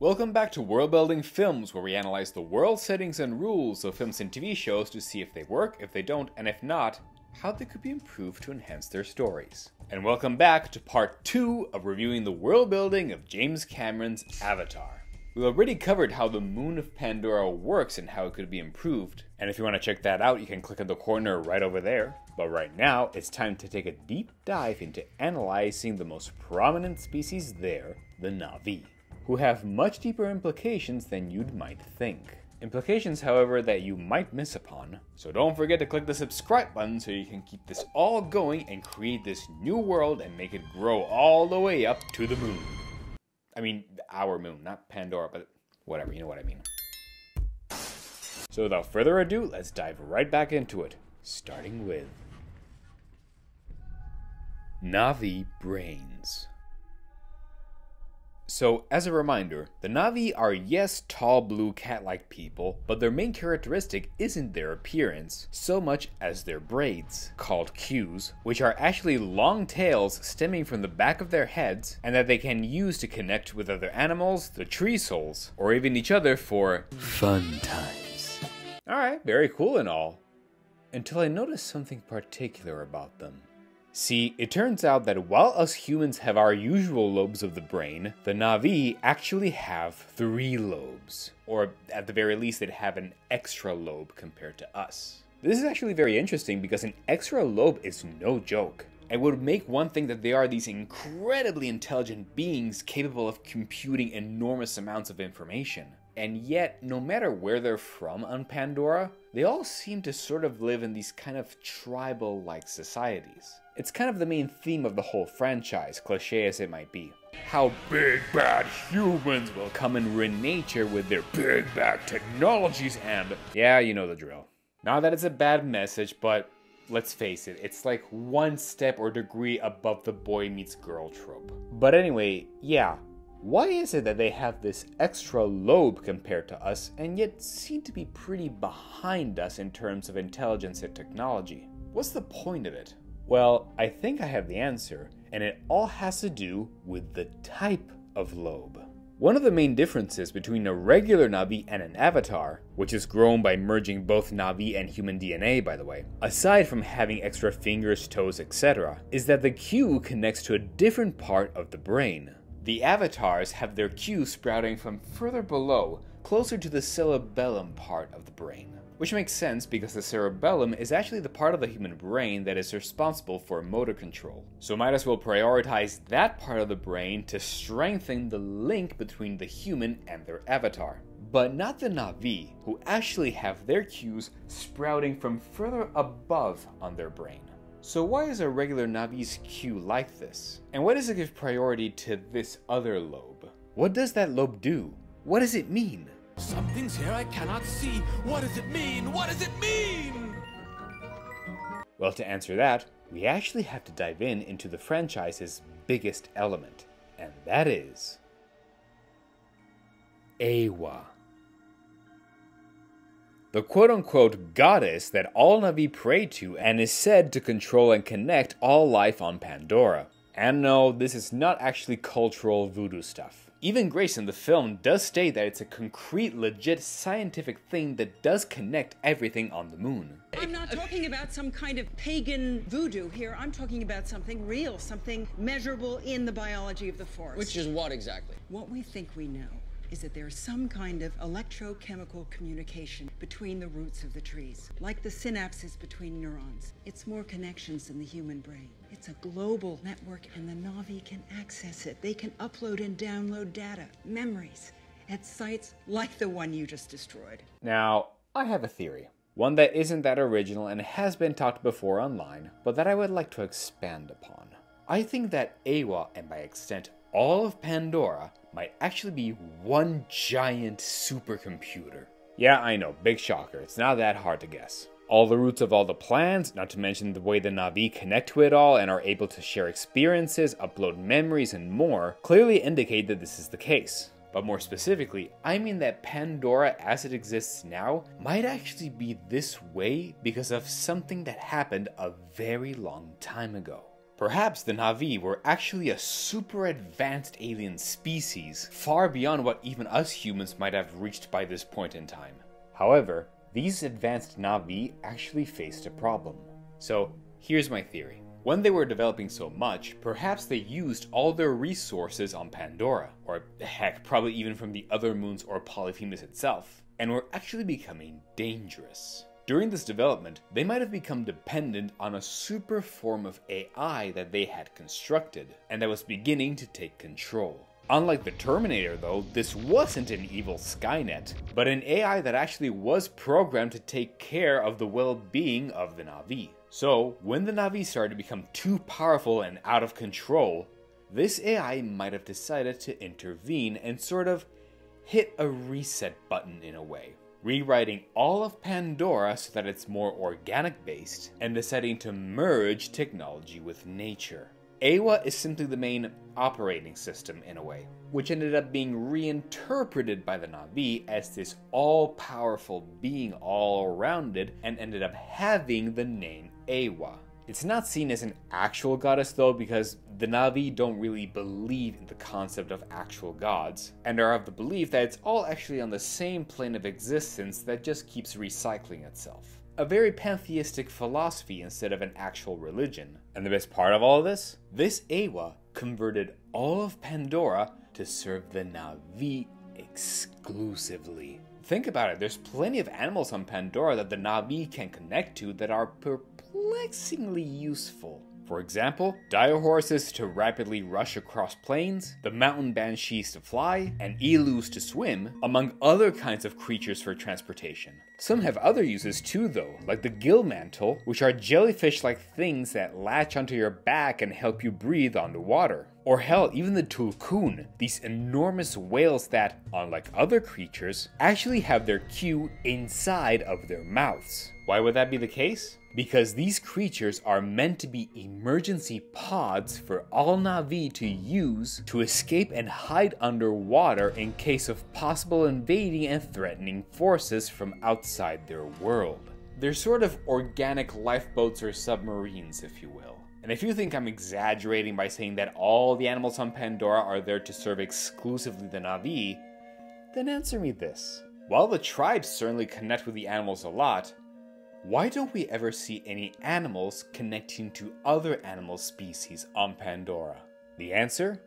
Welcome back to Worldbuilding Films, where we analyze the world settings and rules of films and TV shows to see if they work, if they don't, and if not, how they could be improved to enhance their stories. And welcome back to part 2 of reviewing the world building of James Cameron's Avatar. We already covered how the moon of Pandora works and how it could be improved, and if you want to check that out, you can click on the corner right over there. But right now, it's time to take a deep dive into analyzing the most prominent species there, the Na'vi, who have much deeper implications than you'd might think. Implications, however, that you might miss upon. So don't forget to click the subscribe button so you can keep this all going and create this new world and make it grow all the way up to the moon. I mean, our moon, not Pandora, but whatever, you know what I mean. So without further ado, let's dive right back into it, starting with Na'vi brains. So, as a reminder, the Na'vi are yes, tall blue cat-like people, but their main characteristic isn't their appearance, so much as their braids, called queues, which are actually long tails stemming from the back of their heads, and that they can use to connect with other animals, the tree souls, or even each other for fun times. Alright, very cool and all. Until I noticed something particular about them. See, it turns out that while us humans have our usual lobes of the brain, the Na'vi actually have 3 lobes. Or at the very least, they'd have an extra lobe compared to us. This is actually very interesting because an extra lobe is no joke. It would make one think that they are these incredibly intelligent beings capable of computing enormous amounts of information. And yet, no matter where they're from on Pandora, they all seem to sort of live in these kind of tribal-like societies. It's kind of the main theme of the whole franchise, cliché as it might be. How big bad humans will come and ruin nature with their big bad technologies and... yeah, you know the drill. Not that it's a bad message, but let's face it, it's like one step or degree above the boy meets girl trope. But anyway, yeah. Why is it that they have this extra lobe compared to us and yet seem to be pretty behind us in terms of intelligence and technology? What's the point of it? Well, I think I have the answer, and it all has to do with the type of lobe. One of the main differences between a regular Na'vi and an avatar, which is grown by merging both Na'vi and human DNA by the way, aside from having extra fingers, toes, etc., is that the queue connects to a different part of the brain. The avatars have their queue sprouting from further below, closer to the cerebellum part of the brain. Which makes sense because the cerebellum is actually the part of the human brain that is responsible for motor control. So might as well prioritize that part of the brain to strengthen the link between the human and their avatar. But not the Na'vi, who actually have their cues sprouting from further above on their brain. So why is a regular Na'vi's cue like this? And why does it give priority to this other lobe? What does that lobe do? What does it mean? Something's here I cannot see. What does it mean? What does it mean? Well, to answer that, we actually have to dive into the franchise's biggest element, and that is Eywa. The quote-unquote goddess that all Na'vi pray to and is said to control and connect all life on Pandora. And no, this is not actually cultural voodoo stuff. Even Grace in the film does state that it's a concrete, legit scientific thing that does connect everything on the moon. I'm not talking about some kind of pagan voodoo here. I'm talking about something real, something measurable in the biology of the forest. Which is what exactly? What we think we know is that there's some kind of electrochemical communication between the roots of the trees, like the synapses between neurons. It's more connections than the human brain. It's a global network, and the Na'vi can access it. They can upload and download data, memories, at sites like the one you just destroyed. Now, I have a theory. One that isn't that original and has been talked before online, but that I would like to expand upon. I think that Eywa, and by extent all of Pandora, might actually be one giant supercomputer. Yeah, I know, big shocker, it's not that hard to guess. All the roots of all the plans, not to mention the way the Na'vi connect to it all and are able to share experiences, upload memories, and more, clearly indicate that this is the case. But more specifically, I mean that Pandora as it exists now might actually be this way because of something that happened a very long time ago. Perhaps the Na'vi were actually a super advanced alien species, far beyond what even us humans might have reached by this point in time. However, these advanced Na'vi actually faced a problem. So, here's my theory. When they were developing so much, perhaps they used all their resources on Pandora, or heck, probably even from the other moons or Polyphemus itself, and were actually becoming dangerous. During this development, they might have become dependent on a super form of AI that they had constructed, and that was beginning to take control. Unlike the Terminator though, this wasn't an evil Skynet, but an AI that actually was programmed to take care of the well-being of the Na'vi. So, when the Na'vi started to become too powerful and out of control, this AI might have decided to intervene and sort of hit a reset button in a way, rewriting all of Pandora so that it's more organic based and deciding to merge technology with nature. AWA is simply the main operating system in a way, which ended up being reinterpreted by the Na'vi as this all-powerful being all-rounded and ended up having the name AWA. It's not seen as an actual goddess though, because the Na'vi don't really believe in the concept of actual gods, and are of the belief that it's all actually on the same plane of existence that just keeps recycling itself. A very pantheistic philosophy instead of an actual religion. And the best part of all of this? This AWA converted all of Pandora to serve the Na'vi exclusively. Think about it, there's plenty of animals on Pandora that the Na'vi can connect to that are perplexingly useful. For example, dire horses to rapidly rush across plains, the mountain banshees to fly, and elus to swim, among other kinds of creatures for transportation. Some have other uses too though, like the gill mantle, which are jellyfish-like things that latch onto your back and help you breathe underwater. Or hell, even the tulkun, these enormous whales that, unlike other creatures, actually have their Q inside of their mouths. Why would that be the case? Because these creatures are meant to be emergency pods for all Na'vi to use to escape and hide underwater in case of possible invading and threatening forces from outside their world. They're sort of organic lifeboats or submarines, if you will. And if you think I'm exaggerating by saying that all the animals on Pandora are there to serve exclusively the Na'vi, then answer me this. While the tribes certainly connect with the animals a lot, why don't we ever see any animals connecting to other animal species on Pandora? The answer?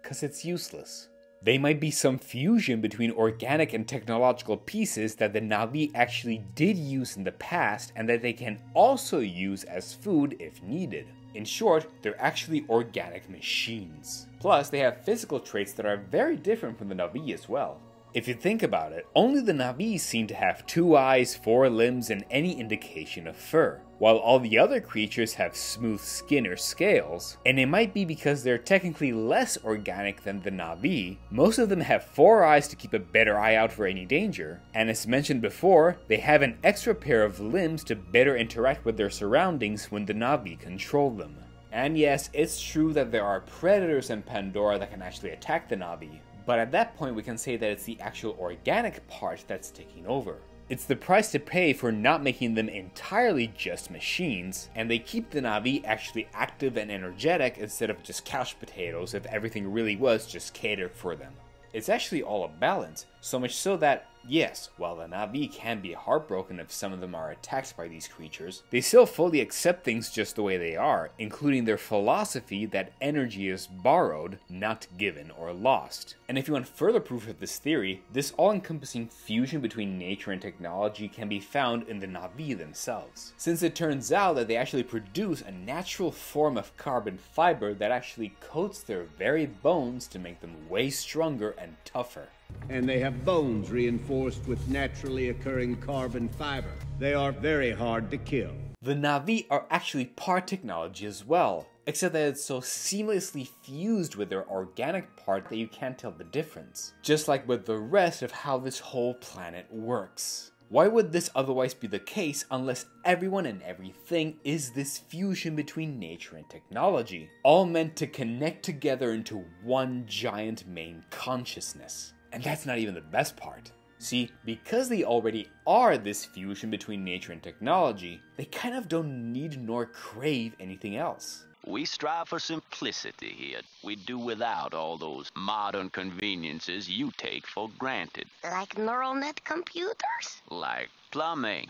'Cause it's useless. They might be some fusion between organic and technological pieces that the Na'vi actually did use in the past and that they can also use as food if needed. In short, they're actually organic machines. Plus, they have physical traits that are very different from the Na'vi as well. If you think about it, only the Na'vi seem to have 2 eyes, 4 limbs, and any indication of fur, while all the other creatures have smooth skin or scales, and it might be because they're technically less organic than the Na'vi. Most of them have 4 eyes to keep a better eye out for any danger, and as mentioned before, they have an extra pair of limbs to better interact with their surroundings when the Na'vi control them. And yes, it's true that there are predators in Pandora that can actually attack the Na'vi, but at that point we can say that it's the actual organic part that's taking over. It's the price to pay for not making them entirely just machines, and they keep the Na'vi actually active and energetic instead of just couch potatoes if everything really was just catered for them. It's actually all a balance, so much so that, yes, while the Na'vi can be heartbroken if some of them are attacked by these creatures, they still fully accept things just the way they are, including their philosophy that energy is borrowed, not given or lost. And if you want further proof of this theory, this all-encompassing fusion between nature and technology can be found in the Na'vi themselves, since it turns out that they actually produce a natural form of carbon fiber that actually coats their very bones to make them way stronger and tougher. And they have bones reinforced with naturally occurring carbon fiber. They are very hard to kill. The Na'vi are actually part technology as well, except that it's so seamlessly fused with their organic part that you can't tell the difference. Just like with the rest of how this whole planet works. Why would this otherwise be the case unless everyone and everything is this fusion between nature and technology, all meant to connect together into one giant main consciousness? And that's not even the best part. See, because they already are this fusion between nature and technology, they kind of don't need nor crave anything else. We strive for simplicity here. We do without all those modern conveniences you take for granted. Like neural net computers? Like plumbing.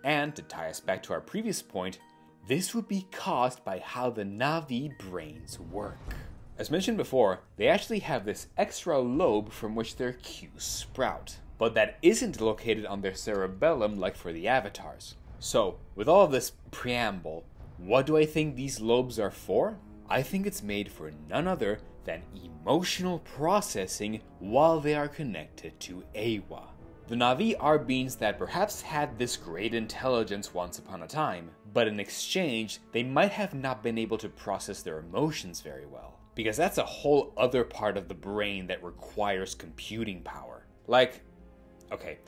And to tie us back to our previous point, this would be caused by how the Na'vi brains work. As mentioned before, they actually have this extra lobe from which their cues sprout, but that isn't located on their cerebellum like for the avatars. So, with all of this preamble, what do I think these lobes are for? I think it's made for none other than emotional processing while they are connected to Eywa. The Na'vi are beings that perhaps had this great intelligence once upon a time, but in exchange, they might have not been able to process their emotions very well. Because that's a whole other part of the brain that requires computing power. Like, okay,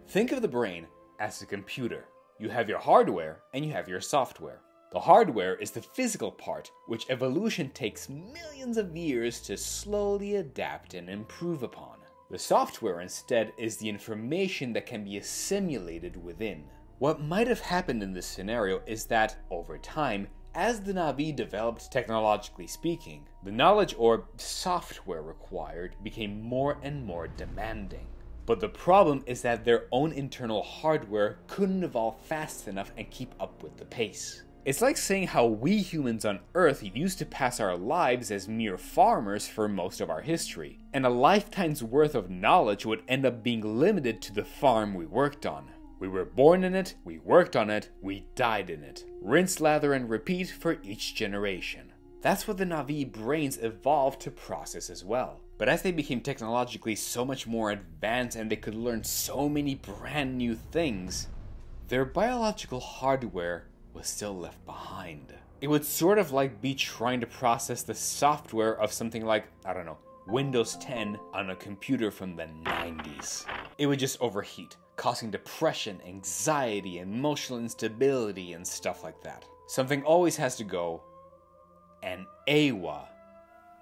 think of the brain as a computer. You have your hardware and you have your software. The hardware is the physical part, which evolution takes millions of years to slowly adapt and improve upon. The software instead is the information that can be assimilated within. What might have happened in this scenario is that, over time, as the Na'vi developed technologically speaking, the knowledge or software required became more and more demanding. But the problem is that their own internal hardware couldn't evolve fast enough and keep up with the pace. It's like saying how we humans on Earth used to pass our lives as mere farmers for most of our history, and a lifetime's worth of knowledge would end up being limited to the farm we worked on. We were born in it, we worked on it, we died in it. Rinse, lather, and repeat for each generation. That's what the Na'vi brains evolved to process as well. But as they became technologically so much more advanced and they could learn so many brand new things, their biological hardware was still left behind. It would sort of like be trying to process the software of something like, I don't know, Windows 10 on a computer from the 90s. It would just overheat, causing depression, anxiety, emotional instability, and stuff like that. Something always has to go, and Eywa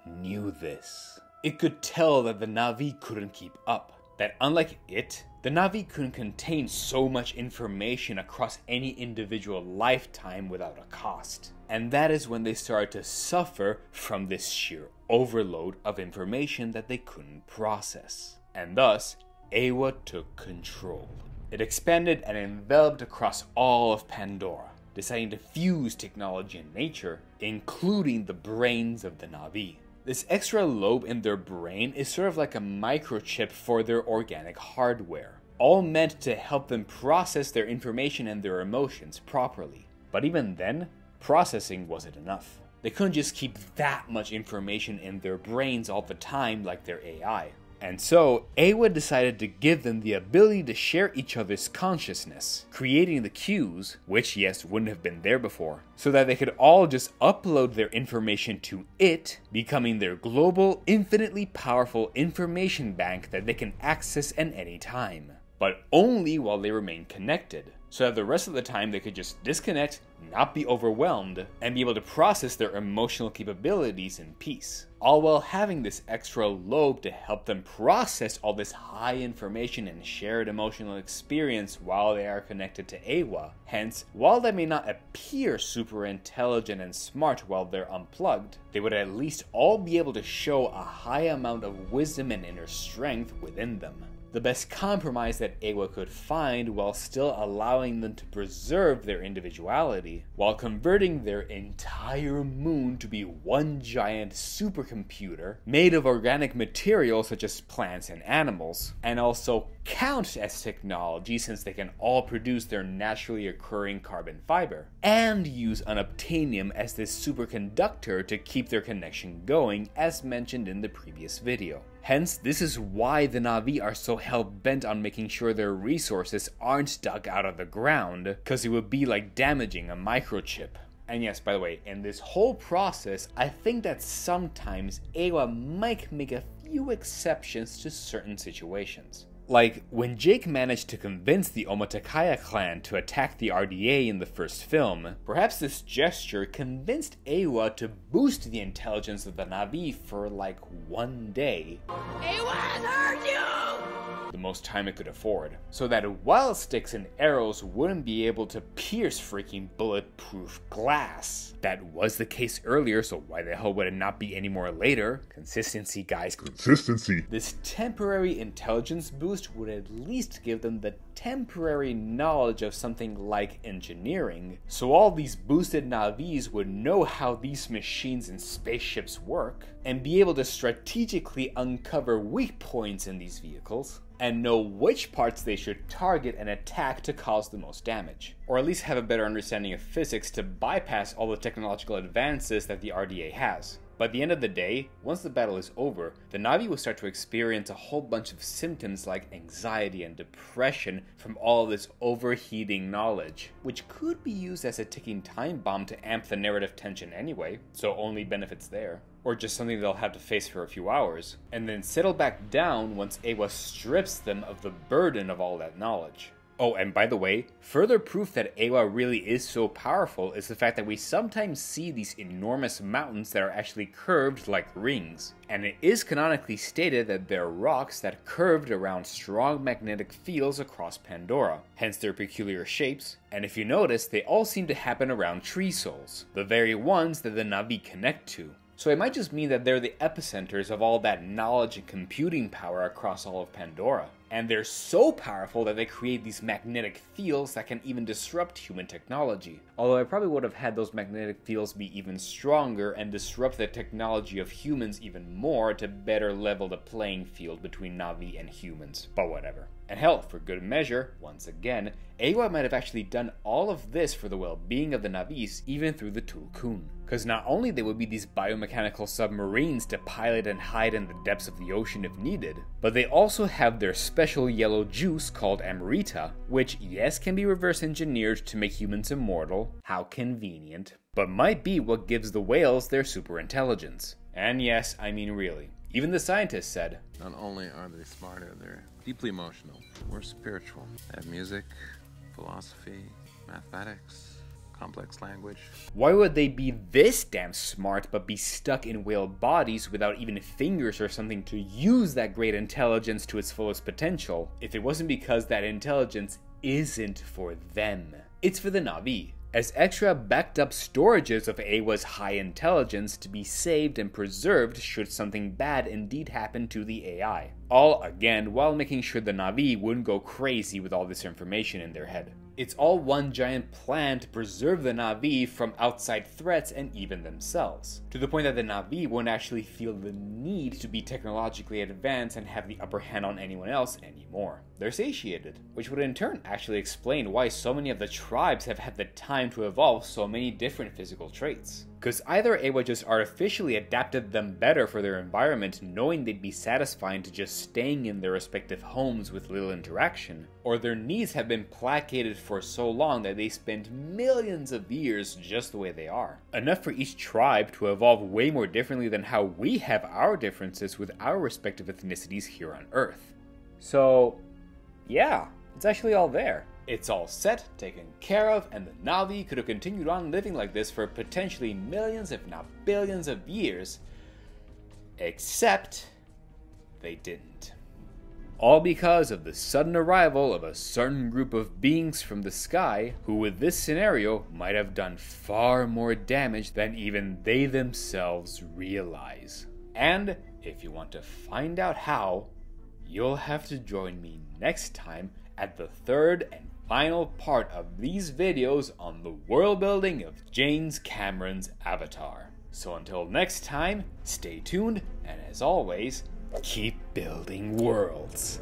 knew this. It could tell that the Na'vi couldn't keep up. That unlike it, the Na'vi couldn't contain so much information across any individual lifetime without a cost. And that is when they started to suffer from this sheer overload of information that they couldn't process. And thus, Eywa took control. It expanded and enveloped across all of Pandora, deciding to fuse technology and nature, including the brains of the Na'vi. This extra lobe in their brain is sort of like a microchip for their organic hardware, all meant to help them process their information and their emotions properly. But even then, processing wasn't enough. They couldn't just keep that much information in their brains all the time like their AI. And so, Eywa decided to give them the ability to share each other's consciousness, creating the cues, which yes, wouldn't have been there before, so that they could all just upload their information to it, becoming their global, infinitely powerful information bank that they can access at any time. But only while they remain connected, so that the rest of the time they could just disconnect, not be overwhelmed, and be able to process their emotional capabilities in peace. All while having this extra lobe to help them process all this high information and shared emotional experience while they are connected to Eywa. Hence, while they may not appear super intelligent and smart while they're unplugged, they would at least all be able to show a high amount of wisdom and inner strength within them. The best compromise that Eywa could find while still allowing them to preserve their individuality, while converting their entire moon to be one giant supercomputer made of organic material such as plants and animals, and also count as technology since they can all produce their naturally occurring carbon fiber, and use unobtainium as this superconductor to keep their connection going as mentioned in the previous video. Hence, this is why the Na'vi are so hell-bent on making sure their resources aren't dug out of the ground, because it would be like damaging a microchip. And yes, by the way, in this whole process, I think that sometimes Eywa might make a few exceptions to certain situations. Like, when Jake managed to convince the Omatakaya clan to attack the RDA in the first film, perhaps this gesture convinced Eywa to boost the intelligence of the Na'vi for like one day. Eywa heard you! the most time it could afford, so that wild sticks and arrows wouldn't be able to pierce freaking bulletproof glass. That was the case earlier, so why the hell would it not be anymore later? Consistency, guys. Consistency. This temporary intelligence boost would at least give them the temporary knowledge of something like engineering, so all these boosted Na'vis would know how these machines and spaceships work, and be able to strategically uncover weak points in these vehicles, and know which parts they should target and attack to cause the most damage. Or at least have a better understanding of physics to bypass all the technological advances that the RDA has. By the end of the day, once the battle is over, the Na'vi will start to experience a whole bunch of symptoms like anxiety and depression from all of this overheating knowledge, which could be used as a ticking time bomb to amp the narrative tension anyway, so only benefits there. Or just something they'll have to face for a few hours, and then settle back down once Awa strips them of the burden of all that knowledge. Oh, and by the way, further proof that Awa really is so powerful is the fact that we sometimes see these enormous mountains that are actually curved like rings. And it is canonically stated that they're rocks that curved around strong magnetic fields across Pandora, hence their peculiar shapes. And if you notice, they all seem to happen around tree souls, the very ones that the Na'vi connect to. So it might just mean that they're the epicenters of all that knowledge and computing power across all of Pandora. And they're so powerful that they create these magnetic fields that can even disrupt human technology. Although I probably would have had those magnetic fields be even stronger and disrupt the technology of humans even more to better level the playing field between Na'vi and humans. But whatever. And hell, for good measure, once again, Awa might have actually done all of this for the well-being of the Na'vis even through the Tulkun. Because not only they would be these biomechanical submarines to pilot and hide in the depths of the ocean if needed, but they also have their special yellow juice called Amrita, which yes can be reverse engineered to make humans immortal, how convenient, but might be what gives the whales their super intelligence. And yes, I mean really. Even the scientists said, not only are they smarter, they're deeply emotional, more spiritual. They have music, philosophy, mathematics, complex language. Why would they be this damn smart but be stuck in whale bodies without even fingers or something to use that great intelligence to its fullest potential, if it wasn't because that intelligence isn't for them? It's for the Na'vi, as extra backed up storages of Awa's high intelligence to be saved and preserved should something bad indeed happen to the AI. All again while making sure the Na'vi wouldn't go crazy with all this information in their head. It's all one giant plan to preserve the Na'vi from outside threats and even themselves, to the point that the Na'vi won't actually feel the need to be technologically advanced and have the upper hand on anyone else anymore. They're satiated, which would in turn actually explain why so many of the tribes have had the time to evolve so many different physical traits. Because either Awa just artificially adapted them better for their environment, knowing they'd be satisfying to just staying in their respective homes with little interaction, or their needs have been placated for so long that they spend millions of years just the way they are. Enough for each tribe to evolve way more differently than how we have our differences with our respective ethnicities here on Earth. So, yeah, it's actually all there. It's all set, taken care of, and the Na'vi could have continued on living like this for potentially millions if not billions of years, except they didn't. All because of the sudden arrival of a certain group of beings from the sky who with this scenario might have done far more damage than even they themselves realize. And if you want to find out how, you'll have to join me next time at the third and final part of these videos on the world building of James Cameron's Avatar. So until next time, stay tuned, and as always, keep building worlds.